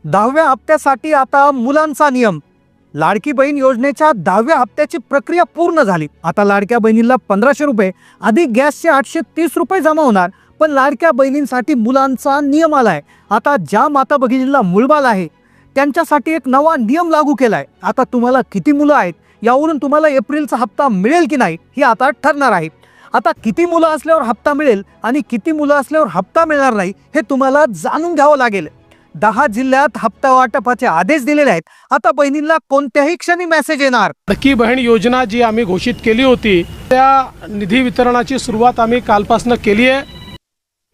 10व्या हप्त्यासाठी आता मुलांचा नियम. लाडकी बहीण योजनेच्या 10व्या हप्त्याची प्रक्रिया पूर्ण झाली. आता लाडक्या बहिणीला 1500 रुपये अधिक गॅसचे 830 रुपये जमा होणार. पण लाडक्या बहिणींसाठी मुलांचा नियम आलाय. आता ज्या माता भगिनींना मूलबाळ आहे त्यांच्यासाठी एक नवा नियम लागू केलाय. आता तुम्हाला किती मुलं आहेत यावरून तुम्हाला एप्रिलचा हप्ता मिळेल की नाही हे आता ठरणार आहे. आता किती मुलं असल्यावर हप्ता मिळेल आणि किती मुलं असल्यावर हप्ता मिळणार नाही हे तुम्हाला जाणून घ्यावं लागेल. 10 जिल्ह्यात हप्ता वाटपाचे आदेश दिलेले आहेत. आता बहिणींना कोणत्याही क्षणी मेसेज येणार. लाडकी बहीण योजना जी आम्ही घोषित केली होती त्या निधी वितरणाची सुरुवात आम्ही कालपासून केली आहे.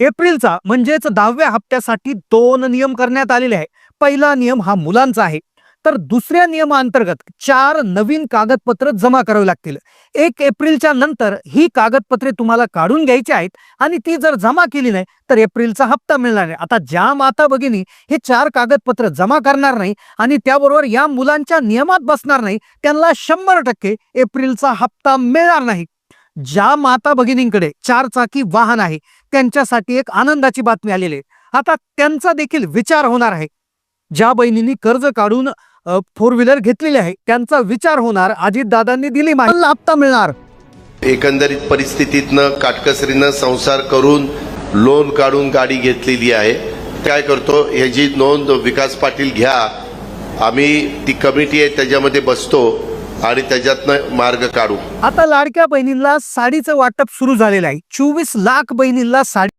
एप्रिलचा म्हणजेच 10व्या हप्त्यासाठी 2 नियम करण्यात आलेले आहे. पहिला नियम हा मुलांचा आहे. तर दुसऱ्या नियमाअंतर्गत 4 नवीन कागदपत्र जमा करावी लागतील. 1 एप्रिलच्या नंतर ही कागदपत्रे तुम्हाला काढून घ्यायची आहेत आणि ती जर जमा केली नाही तर एप्रिलचा हप्ता मिळणार नाही. आता ज्या माता भगिनी हे 4 कागदपत्र जमा करणार नाही आणि त्याबरोबर या मुलांच्या नियमात बसणार नाही त्यांना 100% एप्रिलचा हप्ता मिळणार नाही. ज्या माता भगिनींकडे 4 चाकी वाहन आहे त्यांच्यासाठी एक आनंदाची बातमी आलेली आहे. आता त्यांचा देखील विचार होणार आहे. ज्या बहिणींनी कर्ज काढून 4 व्हीलर घेतलेली आहे त्यांचा विचार होणार. अजितदादांनी दिली माहिती हप्ता मिळणार. एकंदरीत परिस्थितीतनं काटकसरीनं संसार करून लोन काढून गाडी घेतलेली आहे. काय करतो ह्याची नोंद विकास पाटील घ्या. आम्ही ती कमिटी आहे त्याच्यामध्ये बसतो आणि त्याच्यातनं मार्ग काढू. आता लाडक्या बहिणींना साडीचं वाटप सुरू झालेलं आहे. 24 लाख बहिणींना साडी